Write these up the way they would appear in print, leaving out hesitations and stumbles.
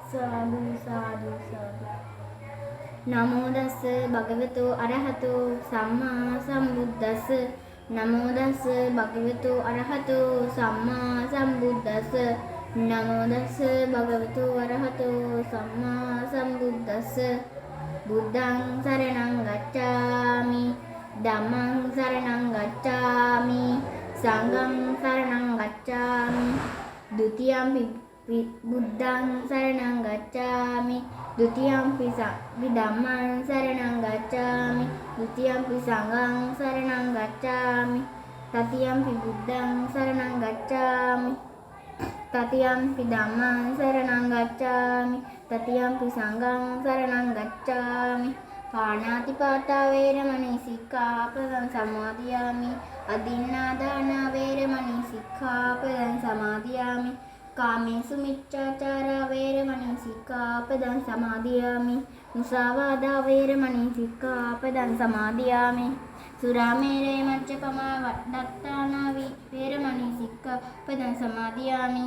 සාදු සාදු සාදු. නමෝ තස්ස භගවතු අරහතු සම්මා සම්බුද්දස්ස. නමෝ තස්ස භගවතු අරහතු සම්මා සම්බුද්දස්ස. නමෝ තස්ස භගවතු අරහතු සම්මා සම්බුද්දස්ස. බුද්ධං සරණං ගච්ඡාමි. ධම්මං සරණං ගච්ඡාමි. සංඝං සරණං ගච්ඡාමි. ဒုတိယံ බුද්ධං සරණං ගච්ඡාමි. ဒုတိယံ ධම්මං සරණං ගච්ඡාමි. ဒုတိယံ සංඝං සරණං ගච්ඡාමි. တတိယံ බුද්ධං සරණං ගච්ඡාමි. တတိယံ ධම්මං සරණං ගච්ඡාමි. တတိယံ සංඝං සරණං ගච්ඡාමි. පාණාතිපාතා වේරමණී සික්ඛාපදං සමාදියාමි. අදින්නා දාන වේරමණී සික්ඛාපදං සමාදියාමි. කාමේසු මිච්ඡාචාරා වේරමණී සික්ඛාපදං සමාදියාමි. මුසාවාදා වේරමණී සික්ඛාපදං සමාදියාමි. සුරාමේරේ මච්චපමා වඩ්ඩත්තානා වේරමණී සික්ඛාපදං සමාදියාමි.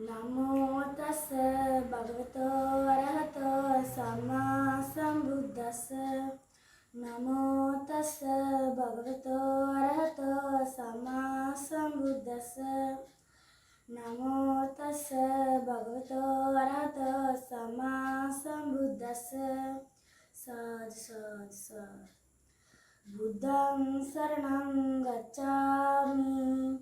නමෝ තස්ස භගවතෝ අරහතෝ සම්මා සම්බුද්දස්ස නමෝ තස්ස භගවතෝ අරහතෝ සම්මා සම්බුද්දස්ස නමෝ තස්ස භගවතෝ අරහතෝ සම්මා සම්බුද්දස්ස සාදු සාදු සාදු බුද්ධං සරණං ගච්ඡාමි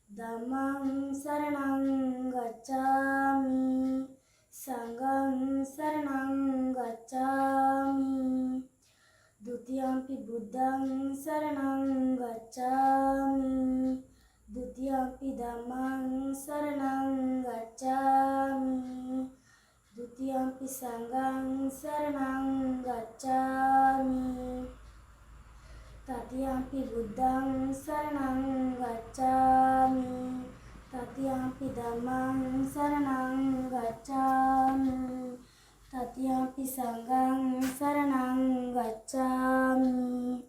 ධම්මං සරණං ගච්ඡාමි සංඝං සරණං ගච්ඡාමි ဒုတိယံ පි බුද්ධං සරණං ගච්ඡාමි ဒုတိယံ පි ධම්මං සරණං ගච්ඡාමි ဒုတိယံ පි සංඝං සරණං ගච්ඡාමි තතියම්පි බුද්ධං සරණං ගච්ඡාමි තතියම්පි ධම්මං සරණං ගච්ඡාමි තතියම්පි සංඝං සරණං ගච්ඡාමි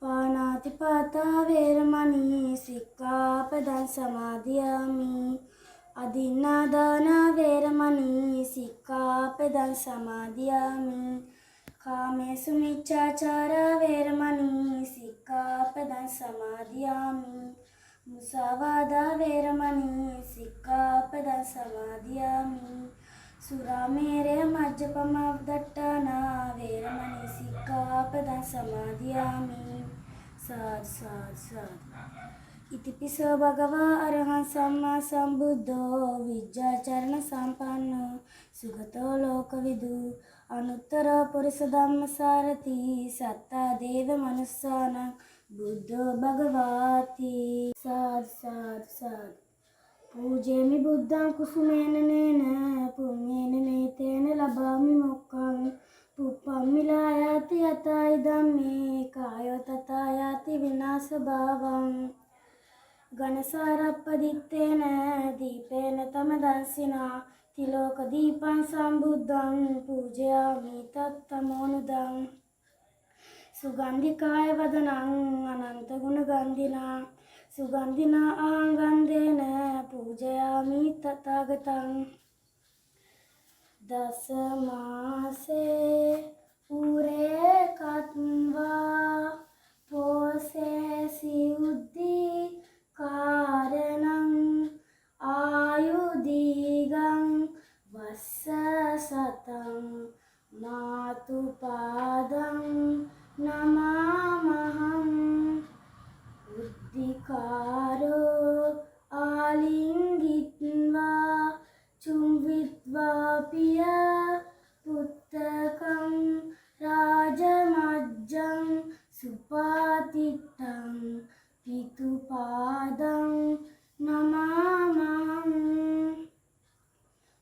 පාණාතිපාතා වේරමණී සික්ඛාපදං සමාදියාමි අදින්නාදාන වේරමණී සික්ඛාපදං සමාදියාමි කාමේසු මිච්ඡාචාරා වේරමණී සික්ඛාපදං සමාදියාමි මුසාවාදා වේරමණී සික්ඛාපදං සමාදියාමි සුරාමේරය මජ්ජපමව්දට්ඨානා වේරමණී සික්ඛාපදං සමාදියාමි සාදු සාදු සාදු ඉතිපිසෝ භගවා අරහං සම්මා සම්බුද්ධෝ විජ්ජාචරණ සම්පන්නෝ සුගතෝ ලෝකවිදු අනුත්තර පුරිස ධම්මසාරති සත්තා දේව මනුස්සානං බුද්ධෝ භගවාති සාදු සාදු සාදු පූජේමි බුද්ධං කුසුමේන නේන පුඤ්ඤේන මේතේන ලබාමි මොක්ඛං පුප්පම්මි ලායාති යතයි ධම්මේ කායෝ තථා යාති විනාශ භාවං ඝනසාරප්පදිත්තේන දීපේන තම දන්සිනා තිලෝක දීපං සම්බුද්ධං පූජයාමි තත්තමෝනුදං සුගන්ධිකාය වදනං අනන්ත ගුණ ගන්ධිනා සුගන්ධිනා ආංගන්දේන පූජයාමි තථාගතං දස මාසේ උරේ කත්වා පෝසේ සිඋද්දී කාරණං ආයුදීගං වස්ස සතං මාතු පාදං නමාමහං උද්ධිකාරෝ ආලිංගිත්වා චුම්විත්වා පිය පුත්තකං රාජමජ්ජං සුපාතිට්ඨං පිතුපාදං නමාමහං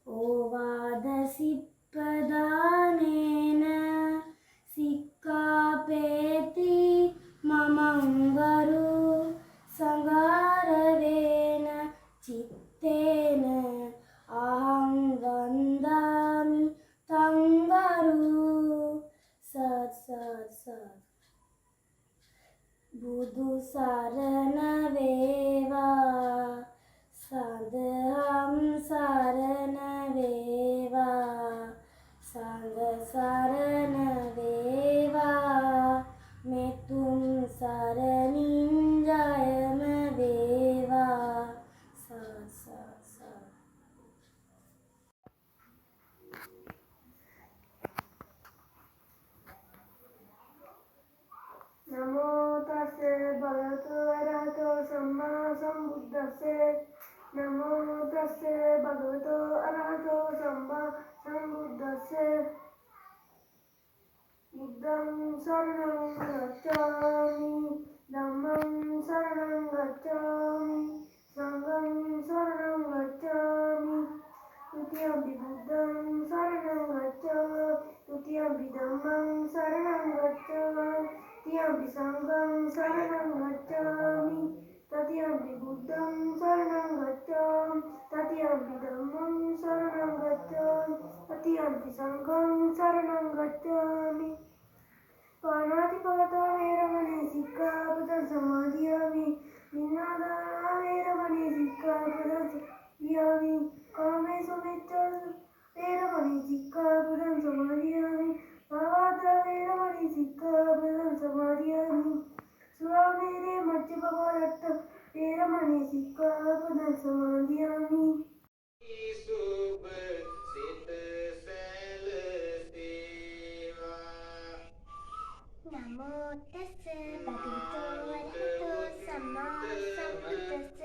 ඕවාද සිප්පදානේන සික්ඛාපේති මමංගරු සංඝාරවේන චිත්තේන අහං වන්දාමි තංගරු සත් සත් සත් බුදු සරණ වේවා සදහම් සරණ වේවා සංඝ සරණ වේවා මෙතුම් සරණින් ජයම වේවා සත් සත් සත් නමෝ තස්ස භගවතු අරහතෝ සම්මා සම්බුද්දස්ස නමෝ තස්ස භගවතු අරහතෝ සම්මා සම්බුද්දස්ස බුද්ධං සරණං ගච්ඡාමි ධම්මං සරණං ගච්ඡාමි සංඝං සරණං ගච්ඡාමි ဒုတိယံ පි බුද්ධං සරණං ගච්ඡාමි ဒုတိယံ පි ධම්මං සරණං ගච්ඡාමි තතියම්පි සංඝං සරණං ගච්ඡාමි තතියම්පි බුද්ධං සරණං ගච්ඡාමි තතියම්පි ධම්මං සරණං ගච්ඡාමි තතියම්පි සංඝං සරණං ගච්ඡාමි පාණාතිපාතා වේරමණී සික්ඛාපදං සමාදියාමි නින්නාදාන වේරමණී සික්ඛාපදං සමාදියාමි කාමේසු මිච්ඡාසු වේරමණී සික්ඛාපදං සමාදියාමි සාවාදා වේරමණී සික්ඛාපදං සමාදියාමි සුරාමේරේ මජ්ජපමාදත්ත වේරමණී සික්ඛාපදං සමාදියාමි සුබ සිත සැලසේවා නමෝ තස්ස භගවතු වරහතෝ සම්මා සම්බුද්දස්ස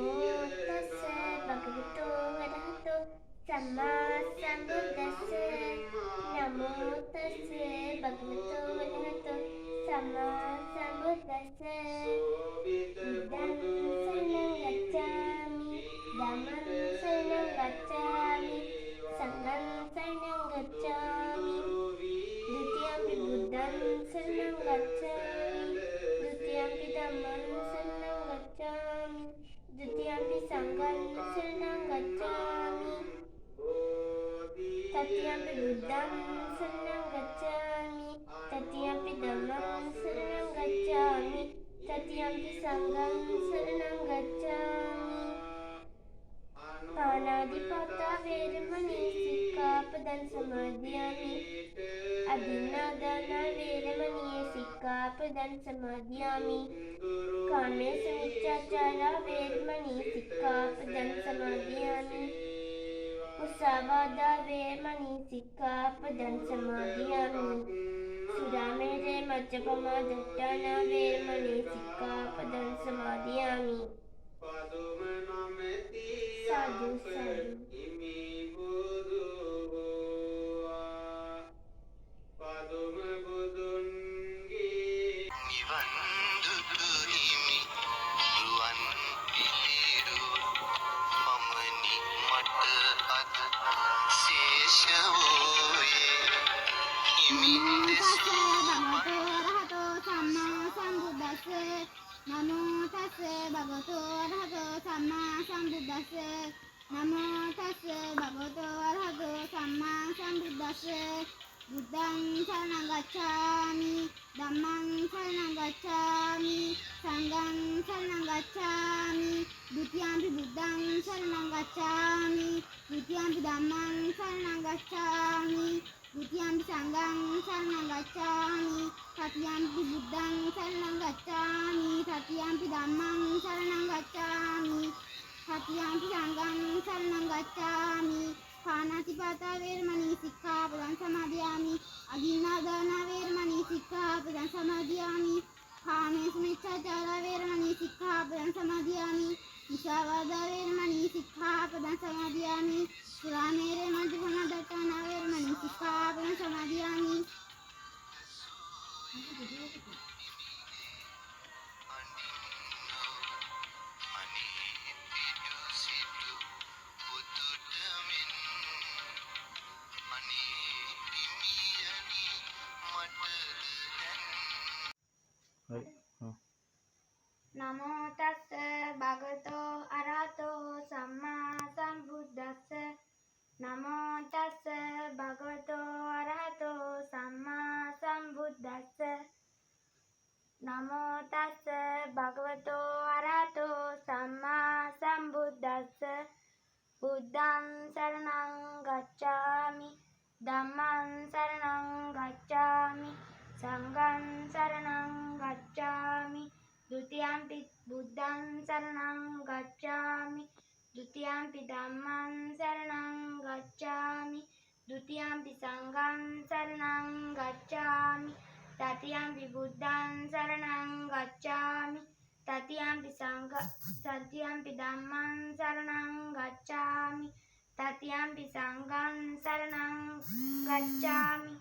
නමෝ තස්ස භගවතු වරහතෝ සම්මා සම්බුද්දස්ස නමෝ තස්ස භගවතු වරහතෝ සම්මා සම්බුද්දස්ස බුද්ධං සරණං ගච්ඡාමි ධම්මං සරණං ගච්ඡාමි සංඝං සරණං ගච්ඡාමි द्वितीयंपि बुद्धं शरणं गच्छामि द्वितीयंपि धम्मं शरणं गच्छामि द्वितीयंपि संघं शरणं गच्छामि तृतीयंपि बुद्धं शरणं गच्छामि तृतीयंपि धम्मं शरणं गच्छामि तृतीयंपि संघं शरणं गच्छामि पाणातिपाता वेरमणि सिक्खापदं समादयामि අදින්නාදාන වේරමණී සික්ඛාපදං සමාදියාමි කාමේසු මිච්ඡාචාර වේරමණී සික්ඛාපදං සමාදියාමි මුසාවාදා වේරමණී සික්ඛාපදං සමාදියාමි සුරාමේරේ මජ්ජපමා දට්ඨානා වේරමණී සික්ඛාපදං සමාදියාමි පදුම නොමැති සාදු සාදු ඉමි බුදු පදුම බුදුන්ගේ නිවන් දුටු හිමි රුවන් පිළිරු පමණි මට අද ශේෂ වූයේ හිමින් දෙසූ නමෝ තස්ස භගවතු වරහතෝ සම්මා සම්බුද්දස්ස නමෝ තස්ස භගවතු වරහතෝ සම්මා සම්බුද්දස්ස බුද්ධං शरणं गच्छामि ධම්මං शरणं गच्छामि සංඝං शरणं गच्छामि ဒုတိယံ පි බුද්ධං शरणं गच्छामि ဒုတိယံ පි ධම්මං शरणं गच्छामि ဒုတိယံ පි සංඝං शरणं गच्छामि တတိယံ පි බුද්ධං शरणं गच्छामि တတိယံ පි ධම්මං शरणं गच्छामि တတိယံ පි සංඝං शरणं गच्छामि පාණාතිපාතා වේරමණී සික්ඛාපදං සමාදියාමි අදින්නාදාන වේරමණී සික්ඛාපදං සමාදියාමි කාමේසු මිච්ඡාචාර වේරමණී සික්ඛාපදං සමාදියාමි මුසාවාදා වේරමණී සික්ඛාපදං සමාදියාමි සුරාමේරේ මජ්ජපමා දට්ඨානා වේරමණී සික්ඛාපදං සමාදියාමි නමෝ තස්ස භගවතෝ අරහතෝ සම්මා සම්බුද්දස්ස නමෝ තස්ස භගවතෝ අරහතෝ සම්මා සම්බුද්දස්ස නමෝ තස්ස භගවතෝ අරහතෝ සම්මා සම්බුද්දස්ස බුද්ධං සරණං ගච්ඡාමි ධම්මං සරණං ගච්ඡාමි සංඝං සරණං ගච්ඡාමි ဒုတိယံ පි බුද්ධං සරණං ගච්ඡාමි ဒုတိယံ පි ධම්මං සරණං ගච්ඡාමි ဒုတိယံ පි සංඝං සරණං ගච්ඡාමි တတိယံ පි බුද්ධං සරණං ගච්ඡාමි တတိယံ පි ධම්මං සරණං ගච්ඡාමි တတိယံ පි සංඝං සරණං ගච්ඡාමි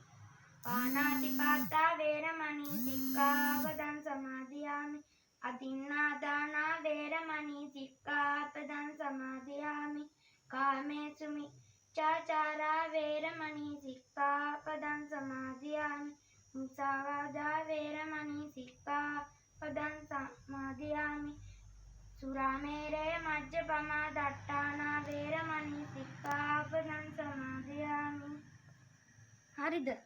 පාණාතිපාතා වේරමණී සික්ඛාපදං සමාදියාමි අදින්නාදාන වේරමණී සික්ඛාපදං සමාදියාමි කාමේසු මිච්ඡාචාර වේරමණී සික්ඛාපදං සමාදියාමි මුසාවාදා වේරමණී සික්ඛාපදං සමාදියාමි සුරාමේරේ මජ්ජපමා දට්ඨානා වේරමණී සික්ඛාපදං සමාදියාමි හරිද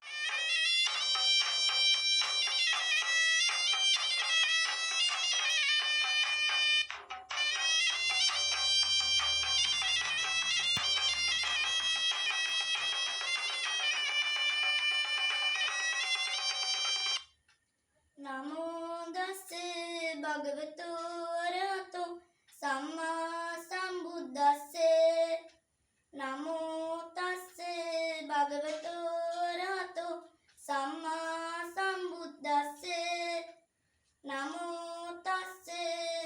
භගවතු වරහතෝ සම්මා සම්බුද්දස්ස නමෝ තස්ස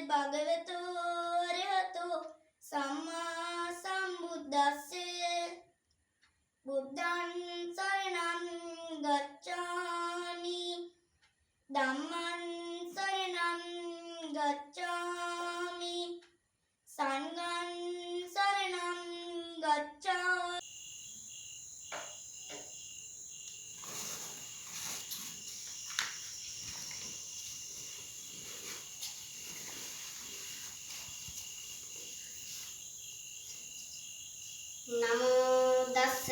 භගවතු වරහතෝ සම්මා සම්බුද්දස්ස බුද්ධං සරණං ගච්ඡාමි ධම්මං සරණං ගච්ඡාමි සංඝං සරණං ගච්ඡාමි. නමෝ තස්ස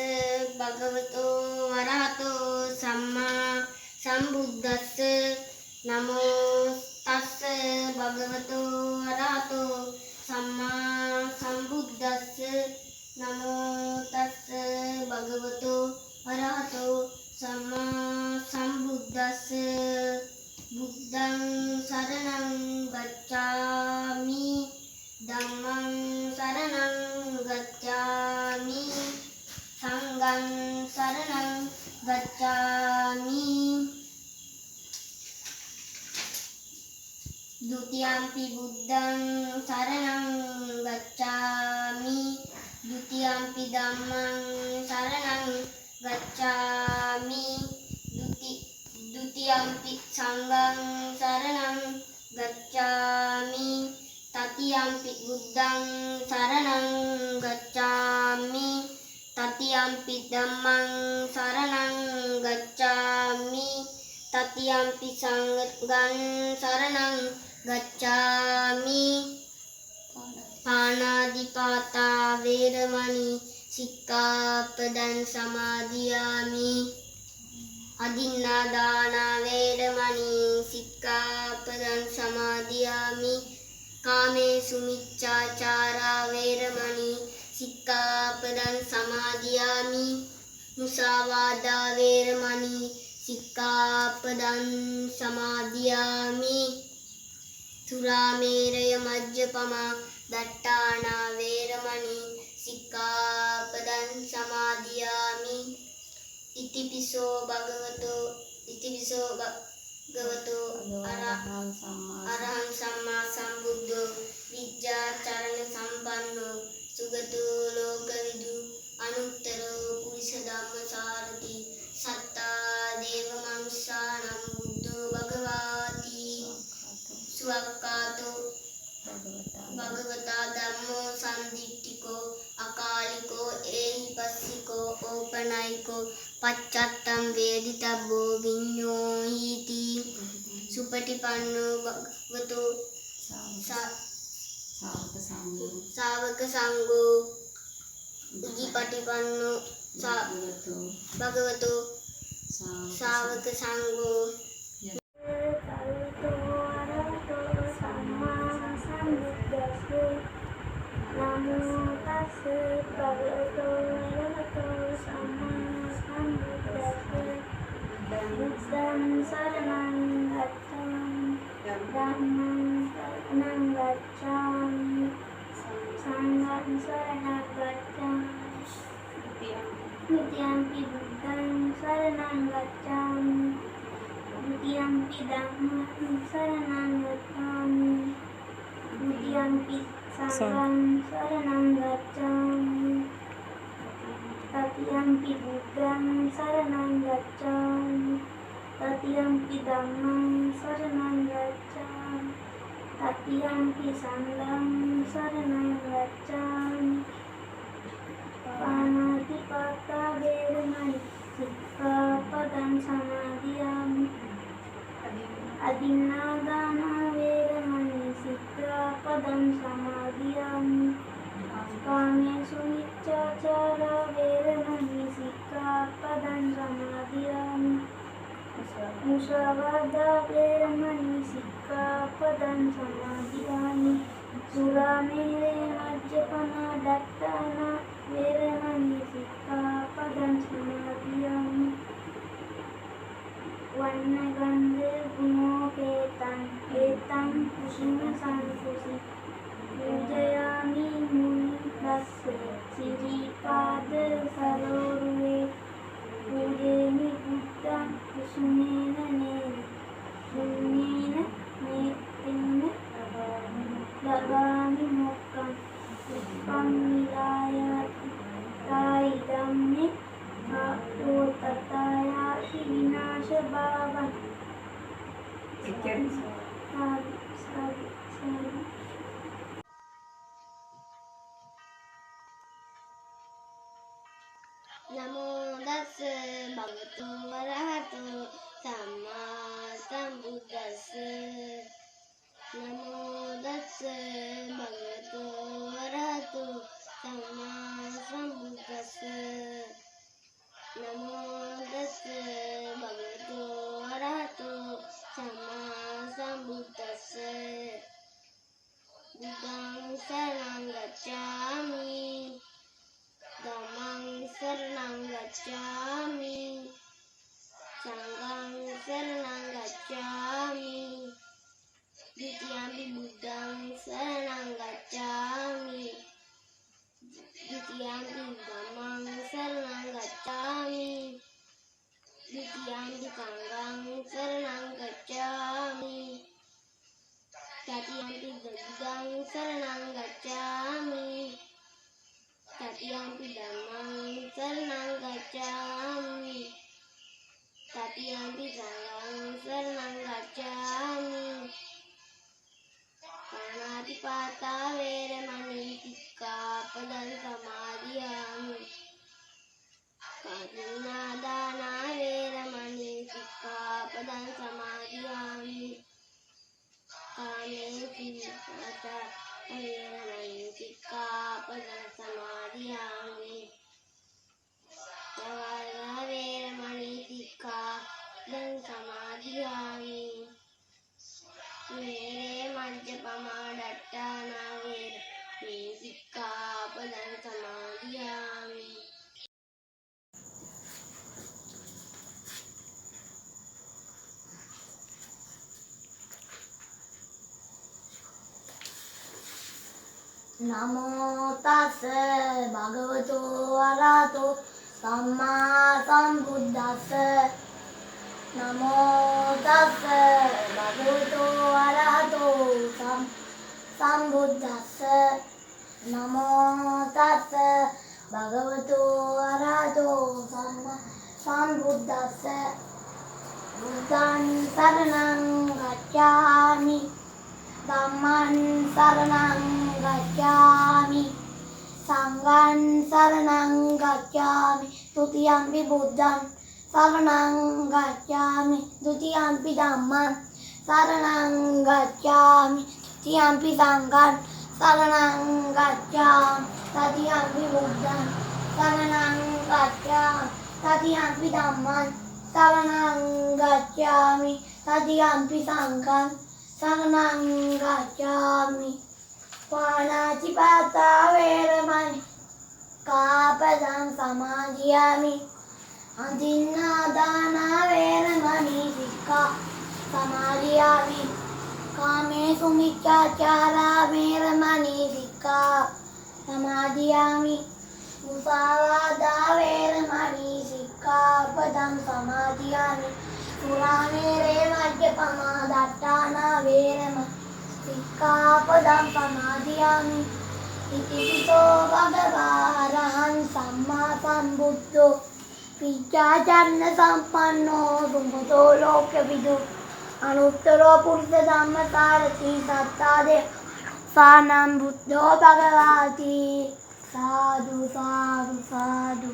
භගවතු වරහතෝ සම්මා සම්බුද්දස්ස නමෝ තස්ස භගවතු වරහතෝ සම්මා සම්බුද්දස්ස නමෝ තස්ස භගවතු වරහතෝ සම්මා සම්බුද්දස්ස බුද්ධං සරණං ගච්ඡාමි ධම්මං සරණං ගච්ඡාමි සංඝං සරණං ගච්ඡාමි ဒုတိယံ පි බුද්ධං සරණං ගච්ඡාමි ဒုတိယံ පි ධම්මං සරණං ගච්ඡාමි ဒုတိယံ පි සංඝං සරණං ගච්ඡාමි တတိယံ පි බුද්ධං සරණං ගච්ඡාමි တတိယံ පි ධම්මං සරණං ගච්ඡාමි တတိယံ පි සංඝං සරණං ගච්ඡාමි පාණාතිපාතා වේරමණී සික්ඛාපදං සමාදියාමි අදින්නාදාන වේරමණී සික්ඛාපදං සමාදියාමි කාමේසු මිච්ඡාචාරා වේරමණී සික්ඛාපදං සමාදියාමි මුසාවාදා වේරමණී සික්ඛාපදං සමාදියාමි සුරාමේරය මජ්ජපමා දට්ඨානා වේරමණී සික්ඛාපදං සමාදියාමි ඉතිපිසෝ භගවතෝ අරහං සම්මා සම්බුද්ධෝ විද්‍යාචරණ සම්පන්නෝ සුගතෝ ලෝකවිදු අනුත්තරෝ පුරිස ධම්මසාරති සත්තා දේව මනුෂ්‍යානම් බුද්ධෝ භගවාති සුවක්ඛාතෝ භගවතා ධම්මෝ සම්දිට්ඨිකෝ අකාලිකෝ ඒහිපස්සිකෝ ඕපනයිකෝ පච්චත්තං වේදිතබ්බෝ විඤ්ඤෝ හීති සුපටිපන්නෝ භගවතෝ ශාවක සංඝෝ උජිපටිපන්නෝ භගවතෝ ශාවක සංඝෝ නමෝ තස්ස භගවතු වරහතෝ සම්මා සම්බුද්දස්ස බුද්ධං සරණං ගච්ඡාමි ධම්මං සරණං ගච්ඡාමි සංඝං සරණං ගච්ඡාමි ဒုတိယံ පි බුද්ධං සරණං ගච්ඡාමි ဒုတိယံ පි ධම්මං සරණං ගච්ඡාමි ဒုတိယံ පි සංඝං සරණං ගච්ඡාමි တတိယံ පි බුද්ධං සරණං ගච්ඡාමි တတိယံ පි ධම්මං සරණං ගච්ඡාමි တတိယံ පි සංඝං සරණං ගච්ඡාමි පාණාතිපාතා වේරමණී සික්ඛාපදං සමාදියාමි අදින්නාදාන වේරමණී සික්ඛාපදං සමාදියාමි කාමේසු මිච්ඡාචාරා වේරමණී සික්ඛාපදං සමාදියාමි මුසාවාදා වේරමණී සික්ඛාපදං සමාදියාමි සුරාමේරය මජ්ජපමා දට්ඨානා වේරමණී සික්ඛාපදං සමාදියාමි වන්නගන්ධ ගුණෝපේතං ඒතං කුසුම සංසුසි පූජයාමි මුනි දස්ස Siripada සරෝරුවේ Gami mokkam Puspam nilayati Tai dhamme Sato tatayati vinasha bhavan. Sadhu. Namo tassa bhagavato arahato samma sambuddhassa. Namo tassa bhagavato arahato samma sambuddhassa. Namo tassa bhagavato arahato samma sambuddhassa. Buddhang saranang gacchami. Dhammang saranang gacchami. Sanghang saranang gacchami. Ditiyampi Buddhang saranang gacchami. Ditiyampi Dhammang saranang gacchami. Ditiyampi Sanghang saranang gacchami. Tatiyampi Buddhang saranang gacchami. Tatiyampi Dhammang saranang gacchami. Tatiyampi Sanghang saranang gacchami. Panatipata veramani sikkhapadang samadhiyami. Patinadana veramani sikkhapadang samadhiyami. Kamesu vata veramani sikkhapadang samadhiyami. Savara veramani sikkhapadang samadhiyami. Mere majjapama dattana veramani sikkhapadang samadhiyami. Namo tassa bhagavato arahato samma sambuddhassa. Namo tassa bhagavato arahato sambuddhassa. Namo tassa bhagavato arahato sambuddhassa. Buddhang saranang gacchami. Dhamman saranang gacchami. Sanghan saranang gacchami. Tutiyampi Buddhang saranang gacchami. Tutiyampi Dhamman saranang gacchami. Tutiyampi Sanghan saranang gacchami. Tatiyampi Buddhang saranang gacchami. Tatiyampi Dhamman saranang gacchami. Tatiyampi Sanghan saranang gacchami. Panatipata veramani sikkhapadang samadhiyami. Adinadana veramani sikkhapadang samadhiyami. Kamesu miccachara veramani sikkhapadang samadhiyami. Musavada veramani sikkhapadang samadhiyami. Suramere majjapama dattana veramani sikkhapadang samadhiyami. Iti bhagava arahan samma sambuddho. Vichacharana sampanno sumbuddho lokavidu. Anuttaro purusha dhammasarati sattade sanam buddho bhagavati. Sadhu sadhu sadhu.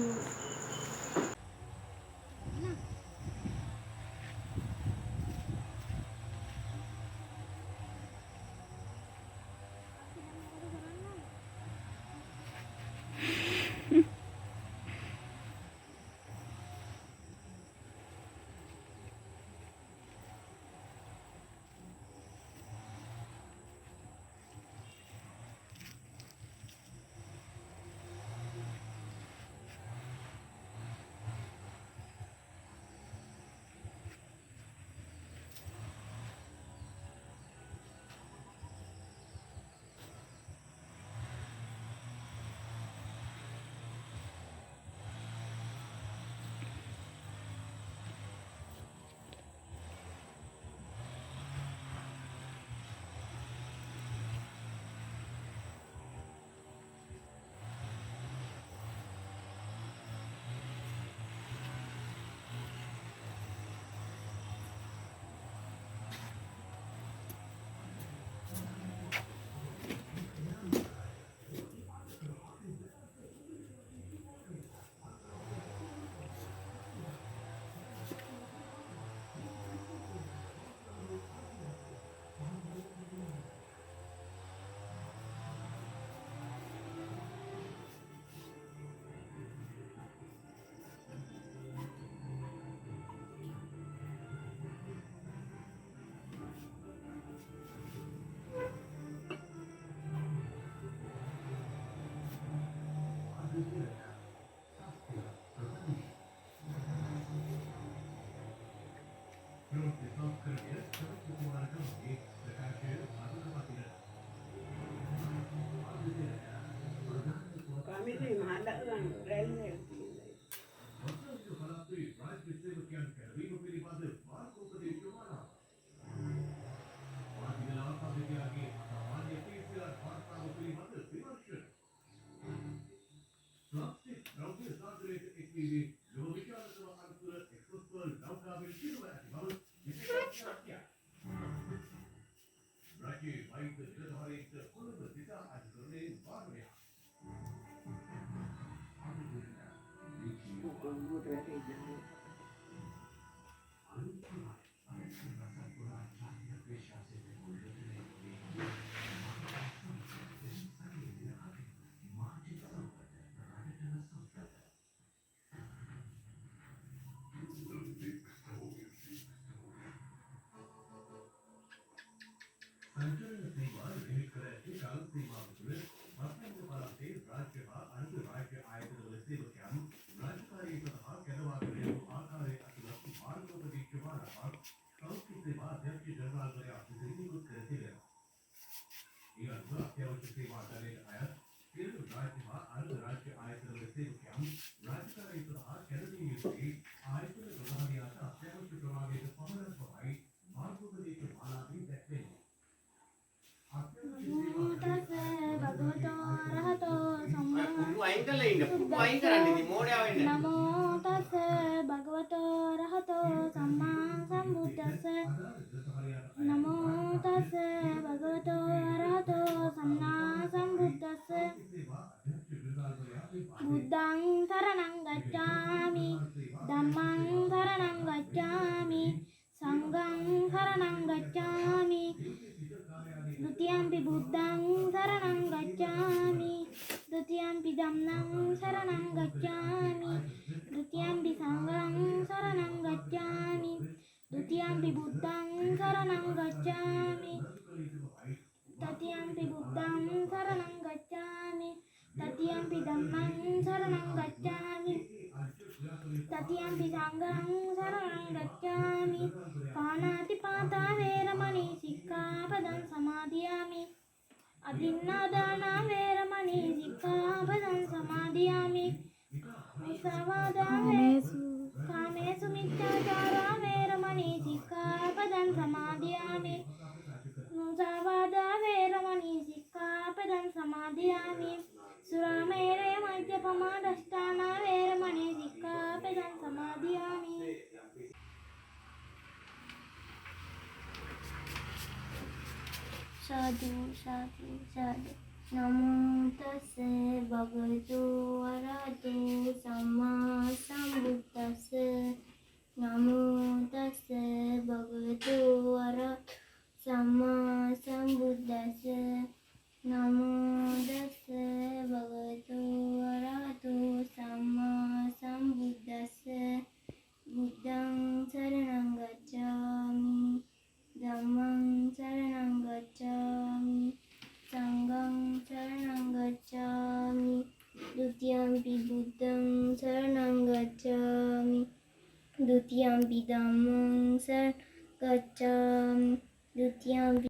නමෝ තස් භගවතෝ රහතෝ සම්මා සම්බුද්දස්ස නමෝ තස් භගවතෝ රහතෝ සම්මා සම්බුද්දස්ස බුද්ධං සරණං ගච්ඡාමි ධම්මං සරණං ගච්ඡාමි සංඝං සරණං ගච්ඡාමි ဒုတိယံ පි බුද්ධං සරණං ගච්ඡාමි ဒုတိယံ පි ධම්මං සරණං ගච්ඡාමි ဒုတိယံ පි සංඝං සරණං ගච්ඡාමි ဒုတိယံ පි බුද්ධං සරණං ගච්ඡාමි တတိယံ පි බුද්ධං සරණං ගච්ඡාමි တတိယံ පි ධම්මං සරණං ගච්ඡාමි တတိယံ පි සංඝං සරණං ගච්ඡාමි පාණාතිපාතා වේරමණී සික්ඛාපදං සමාදියාමි අදින්නාදානා වේරමණී සික්ඛාපදං සමාදියාමි මුසාවාදා කාමේසු මිච්ඡාචාරා වේරමණී සික්ඛාපදං සමාදියාමි මුසාවාදා වේරමණී සික්ඛාපදං සමාදියාමි සුරාමේරය මජ්ජපමා දෂ්ඨානා වේරමණී සික්ඛාපදං සමාදියාමි साधु साधु साधु नमो तस्से भगवतो अरहतो सम्मा सम्बुद्दस्से नमो तस्से भगवतो अरहतो सम्मा सम्बुद्दस्से नमो तस्से भगवतो अरहतो सम्मा सम्बुद्दस्से बुद्धं शरणं गच्छामि धम्मं शरणं गच्छामि संघं शरणं गच्छामि ဒုတိယံ पि बुद्धं शरणं गच्छामि ဒုတိယံ पि धम्मं शरणं गच्छामि ဒုတိယံ पि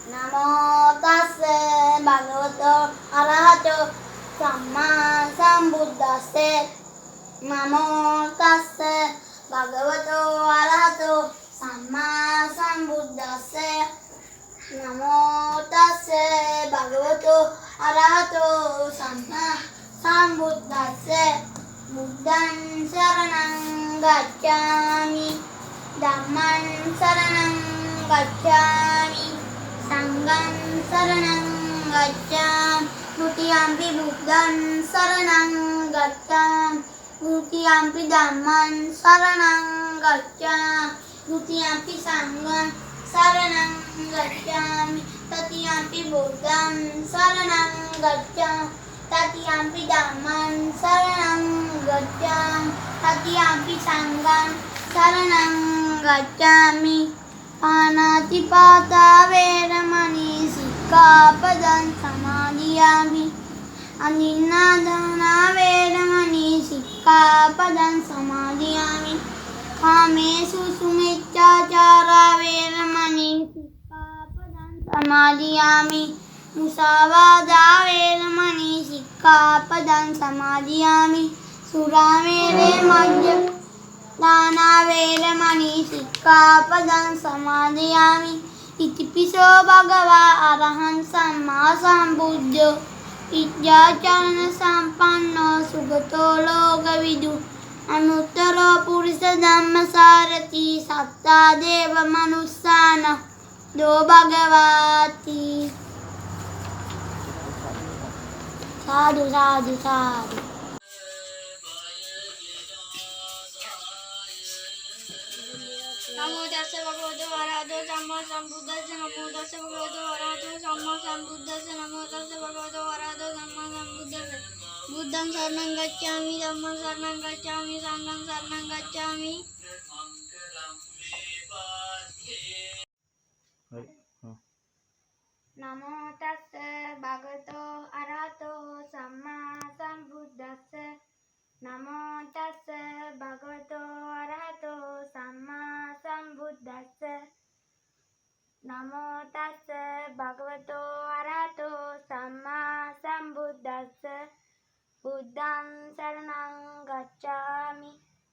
නමෝ තස්ස භගවතෝ අරහතෝ සම්මා සම්බුද්දස්සේ නමෝ තස්ස භගවතෝ අරහතෝ සම්මා සම්බුද්දස්සේ නමෝ තස්ස භගවතෝ අරහතෝ සම්මා සම්බුද්දස්සේ බුද්ධං शरणं गच्छामि ධම්මං शरणं गच्छामि संघं शरणं गच्छामि ဒုတိယံ पि बुद्धं शरणं गच्छामि ဒုတိယံ पि धम्मं शरणं गच्छामि ဒုတိယံ पि संघं शरणं गच्छामि တတိယံ पि बुद्धं शरणं गच्छामि တတိယံ पि धम्मं शरणं गच्छामि တတိယံ पि संघं शरणं गच्छामि පාණාතිපාතා වේරමණී සික්ඛාපදං සමාදියාමි අදින්නාදානා වේරමණී සික්ඛාපදං සමාදියාමි කාමේසු සුමිච්ඡාචාරා වේරමණී සික්ඛාපදං සමාදියාමි මුසාවාදා වේරමණී සික්ඛාපදං සමාදියාමි සුරාමේරේ මජ්ජ දානා වේරමණී සික්ඛාපදං සමාදියාමි ඉතිපිසෝ භගවා අරහං සම්මා සම්බුද්ධෝ විද්‍යාචරණ සම්පන්නෝ සුගතෝ ලෝකවිදු අනුත්තරෝ පුරිස ධම්මසාරති සත්තා දේව මනුස්සාන දෝ භගවාති සාදු සාදු සාදු. නමෝ තස්ස භගවතු වරහතෝ සම්මා සම්බුද්දස්ස නමෝ තස්ස භගවතු වරහතෝ සම්මා සම්බුද්දස්ස නමෝ තස්ස භගවතු වරහතෝ සම්මා සම්බුද්දස්ස බුද්ධං සරණං ගච්ඡාමි ධම්මං සරණං ගච්ඡාමි සංඝං සරණං ගච්ඡාමි. නමෝ තස්ස භගවතෝ අරහතෝ සම්මා සම්බුද්දස්ස නමෝ තස්ස භගවතෝ අරහතෝ සම්මා සම්බුද්දස්ස නමෝ තස්ස භගවතෝ අරහතෝ සම්මා සම්බුද්දස්ස බුද්ධං සරණං ගච්ඡාමි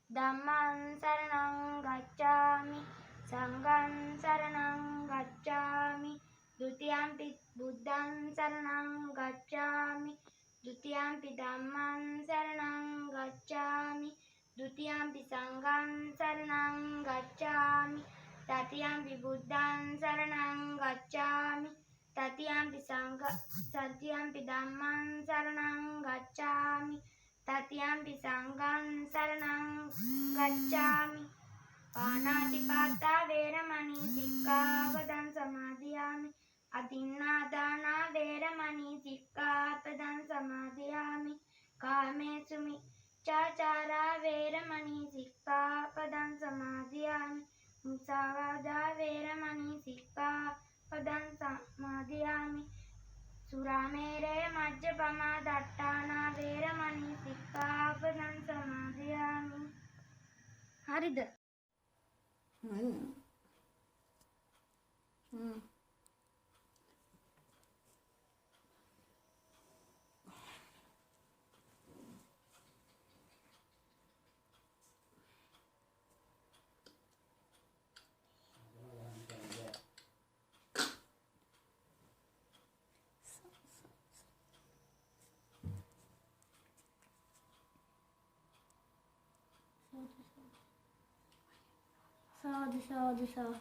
ධම්මං සරණං ගච්ඡාමි සංඝං සරණං ගච්ඡාමි ဒုတိယံ පි බුද්ධං සරණං ගච්ඡාමි ဒုတိယံ පි ධම්මං සරණං ගච්ඡාමි ဒုတိယံ පි සංඝං සරණං ගච්ඡාමි တတိယံ පි බුද්ධං සරණං ගච්ඡාමි တတိယံ පි ධම්මං සරණං ගච්ඡාමි တတိယံ පි සංඝං සරණං ගච්ඡාමි පාණාතිපාතා වේරමණී සික්ඛාපදං සමාදියාමි අදින්නාදානා වේරමණී සික්ඛාපදං සමාදියාමි කාමේසු මිච්ඡාචාරා වේරමණී සික්ඛාපදං සමාදියාමි මුසාවාදා වේරමණී සික්ඛාපදං සමාදියාමි සුරාමේරේ මජ්ජපමා දට්ඨානා වේරමණී සික්ඛාපදං සමාදියාමි. හරිද? සාදු සාදු සාදු.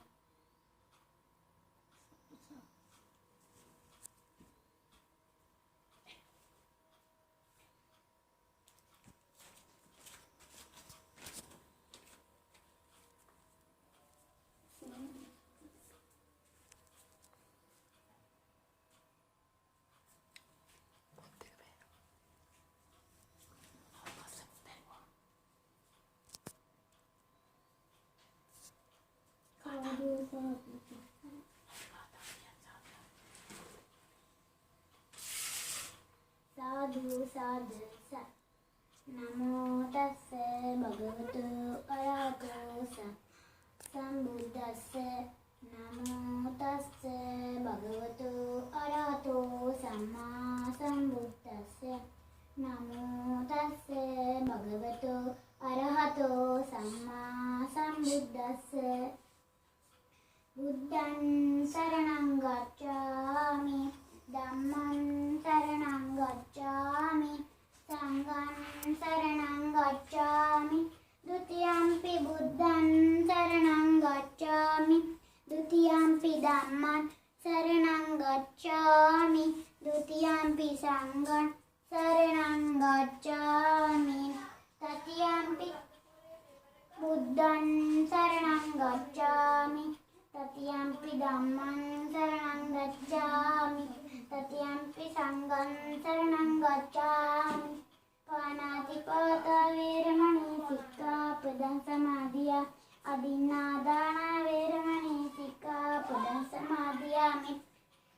සාදු සාදු සාදු. නමෝ තස්ස භගවතු අරහතෝ සම්බුද්දස්ස නමෝ තස්ස භගවතු අරහතෝ සම්මා සම්බුද්දස්ස නමෝ තස්ස භගවතු අරහතෝ සම්මා සම්බුද්දස්ස බුද්ධං සරණං ගච්ඡාමි ධම්මං සරණං ගච්ඡාමි සංඝං සරණං ගච්ඡාමි ဒုတိယံ පි බුද්ධං සරණං ගච්ඡාමි ဒုတိယံ පි ධම්මං සරණං ගච්ඡාමි ဒုတိယံ පි සංඝං සරණං ගච්ඡාමි တတိယံ පි බුද්ධං සරණං ගච්ඡාමි တတိယံ පි ධම්මං සරණං ගච්ඡාමි တတိယံ පි සංඝං සරණං ගච්ඡාමි පාණාතිපාතා වේරමණී සික්ඛාපදං සමාදියා අදින්නාදානා වේරමණී සික්ඛාපදං සමාදියාමි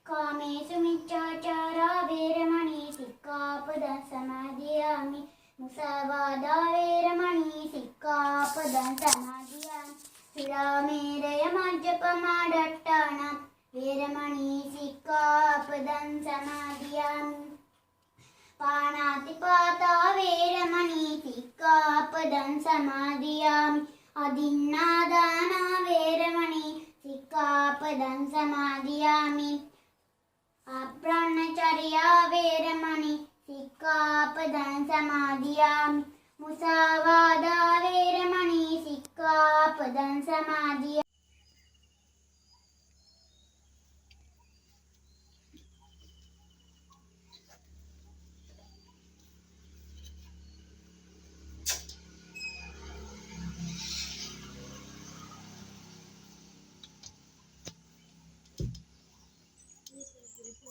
කාමේසු මිච්ඡාචාරා වේරමණී සික්ඛාපදං සමාදියාමි මුසාවාදා වේරමණී සික්ඛාපදං සමාදියාමි සුරාමේරය මජ්ජපමා දට්ඨාන වේරමණී සික්ඛාපදං සමාදියාමි පාණාතිපාතා වේරමණී සික්ඛාපදං සමාදියාමි අදින්නාදාන වේරමණී සික්ඛාපදං සමාදියාමි අබ්‍රහ්මචර්යා වේරමණී සික්ඛාපදං සමාදියාමි මුසාවාදා වේරමණී සික්ඛාපදං සමාදියාමි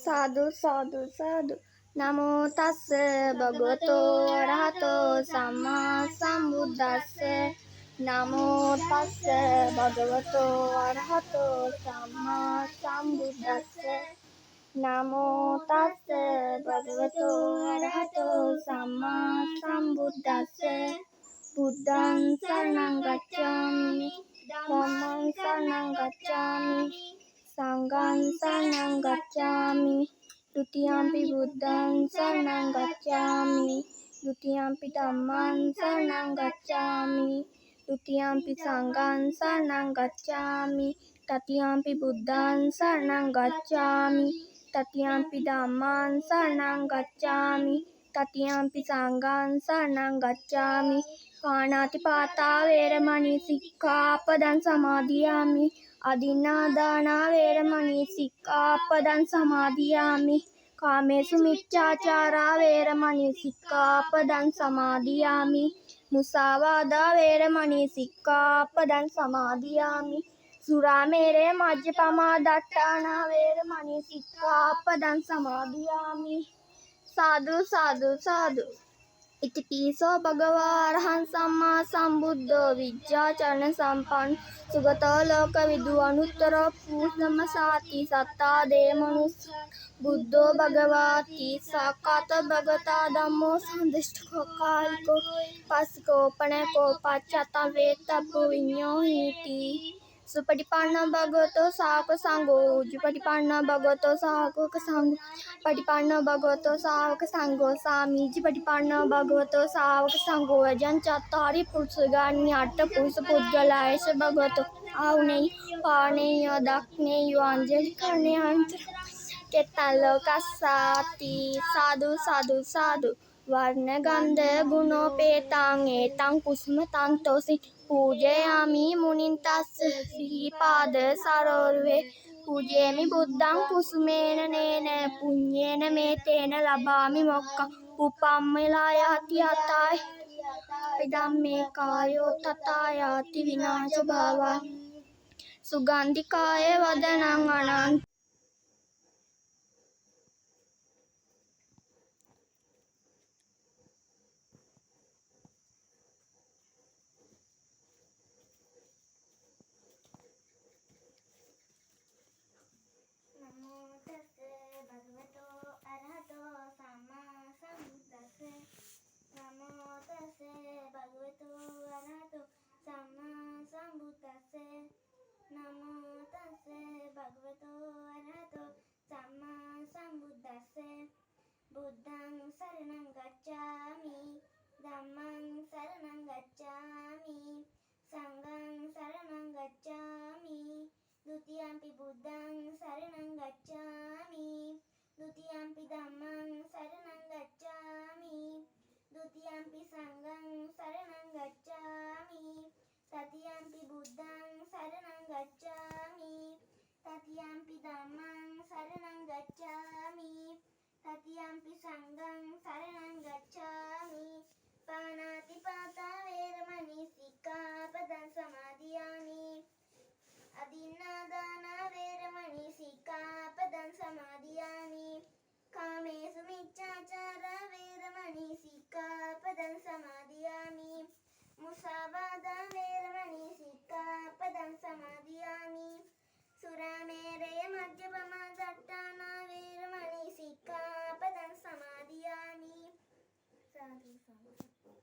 සාදු සාදු සාදු නමෝ තස්ස භගවතෝ අරහතෝ සම්මා සම්බුද්දස්ස නමෝ තස්ස භගවතෝ අරහතෝ සම්මා සම්බුද්දස්ස නමෝ තස්ස භගවතෝ අරහතෝ සම්මා සම්බුද්දස්ස බුද්ධං සරණං ගච්ඡාමි ධම්මං සරණං ගච්ඡාමි සංඝං සරණං ගච්ඡාමි ဒုတိယံ පි බුද්ධං සරණං ගච්ඡාමි ဒုတိယံ පි ධම්මං සරණං ගච්ඡාමි ဒုတိယံ පි සංඝං සරණං ගච්ඡාමි တတိယံ පි බුද්ධං සරණං ගච්ඡාමි တတိယံ පි ධම්මං සරණං ගච්ඡාමි တတိယံ පි සංඝං සරණං ගච්ඡාමි පාණාතිපාතා වේරමණී සික්ඛාපදං සමාදියාමි අදින්නාදානා වේරමණී සික්ඛාපදං සමාදියාමි කාමේසු මිච්ඡාචාරා වේරමණී සික්ඛාපදං සමාදියාමි මුසාවාදා වේරමණී සික්ඛාපදං සමාදියාමි සුරාමේරය මජ්ජපමා දට්ඨානා වේරමණී සික්ඛාපදං සමාදියාමි සාදු සාදු සාදු ඉතිපිසෝ භගවා අරහං සම්මා සම්බුද්ධෝ විජ්ජාචරණ සම්පන්න සුගතෝ ලෝකවිදු අනුත්තරෝ පුරිසම සාති සත්තා දේමනුස් බුද්ධෝ භගවාති සාකාතෝ භගවතා ධම්මෝ සම්දිෂ්ඨකෝ කාලිකෝ පස්සිකෝ පණකෝ පච්චත්තං වේතබ්බෝ විඤ්ඤෝ හීති සුපටිපන්න භගවතෝ සාවක සංඝෝ උජුපටිපන්න භගවතෝ සාවක සංඝෝ පටිපන්න භගවතෝ සාවක සංඝෝ සාමීචි පටිපන්න භගවතෝ සාවක සංඝෝ අජං චත්තාරි පුරුෂගාණ්‍ය අට පුරුෂ පුද්ගලයස භගවතෝ ආුනේ පාණේය දක්නේ අංජලි කරණේ අන්තර කෙත්තං ලෝකස්සාති සාදු සාදු සාදු වර්ණ ගන්ධ ගුණෝපේතං ඒතං කුසුම තන්තෝසි පූජයාමි මුනින්තස්ස සිහිපාද සරෝරුවේ පූජේමි බුද්ධං කුසුමේන නේන පුඤ්ඤේන මේතේන ලබාමි මොක්ඛං උපම්මලායති යතයි ඉදම්මේ කායෝ තථායාති විනාශ භාවා සුගන්ධිකාය වදනං අනන්ත නමෝ තස්ස භගවතෝ අරහතෝ සම්මා සම්බුද්දස්ස නමෝ තස්ස භගවතෝ අරහතෝ සම්මා සම්බුද්දස්ස නමෝ තස්ස භගවතෝ අරහතෝ සම්මා සම්බුද්දස්ස බුද්ධං සරණං ගච්ඡාමි ධම්මං සරණං ගච්ඡාමි සංඝං සරණං ගච්ඡාමි ဒုတိယံ පි බුද්ධං සරණං ගච්ඡාමි ဒုတိယံ පි ධම්මං සරණං ගච්ඡාමි ဒုတိယံ පි සංඝං සරණං ගච්ඡාමි တတိယံ පි බුද්ධං සරණං ගච්ඡාමි တတိယံ පි ධම්මං සරණං ගච්ඡාමි တတိယံ පි සංඝං සරණං ගච්ඡාමි පාණාතිපාතා වේරමණී සික්ඛාපදං සමාදියාමි අදින්නාදාන වේරමණී සික්ඛාපදං සමාදියාමි කාමේසු මිච්ඡාචාර වේරමණී සික්ඛාපදං සමාදියාමි මුසාවාදා වේරමණී සික්ඛාපදං සමාදියාමි සුරාමේරය මජ්ජපමා දට්ඨාන වේරමණී සික්ඛාපදං සමාදියාමි සාදු සාදු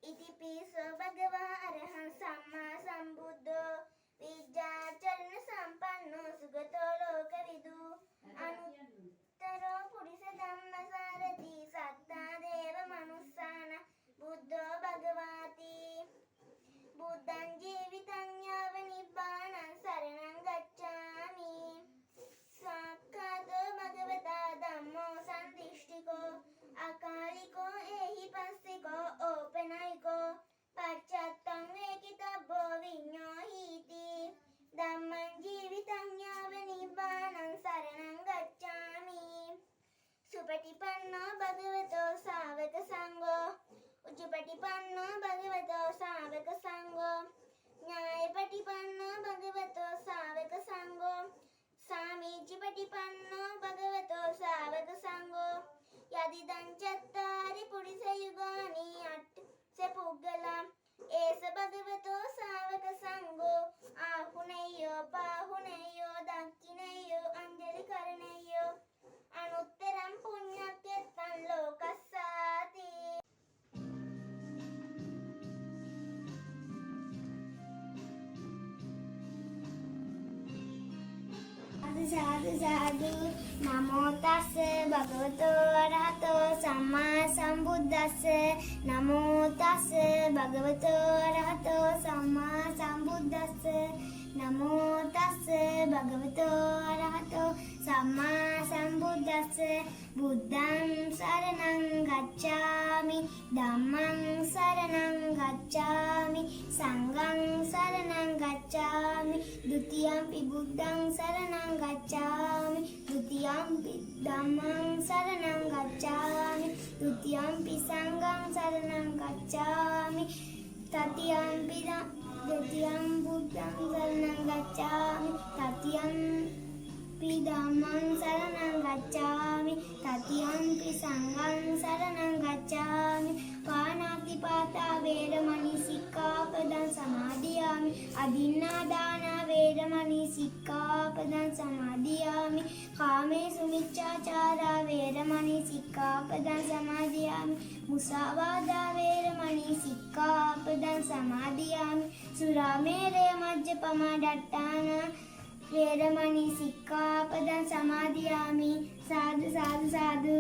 ඉතිපිසෝ භගවා අරහං සම්මා සම්බුද්ධෝ සාදු සාදු නමෝ තස්ස භගවතෝ අරහතෝ සම්මා සම්බුද්දස්ස නමෝ තස්ස භගවතෝ අරහතෝ සම්මා සම්බුද්දස්ස නමෝ තස්ස භගවතෝ අරහතෝ සම්මා සම්බුද්දස්ස බුද්ධං සරණං ගච්ඡාමි ධම්මං සරණං ගච්ඡාමි සංඝං සරණං ගච්ඡාමි ဒ ුතියම්පි බුද්ධං සරණං ගච්ඡාමි ဒ ුතියම්පි ධම්මං සරණං ගච්ඡාමි ဒ ුතියම්පි සංඝං සරණං ගච්ඡාමි තතියම්පි द्वितीयं बुद्धं शरणं गच्छामि तृतीयंपि धम्मं शरणं गच्छामि तृतीयंपि संघं शरणं गच्छामि पाणातिपाता वेरमणि सिक्खापदं समादयामि अदिन्नादान वेरमणि सिक्खापदं समादयामि कामेषु मिच्छाचारा वेरमणि सिक्खापदं समादयामि मुसावादा वेरमणि सिक्खापदं समादयामि सुरामेरय मज्जपमादट्टान वेरमणि सिक्खापदं समादयामि साधु साधु साधु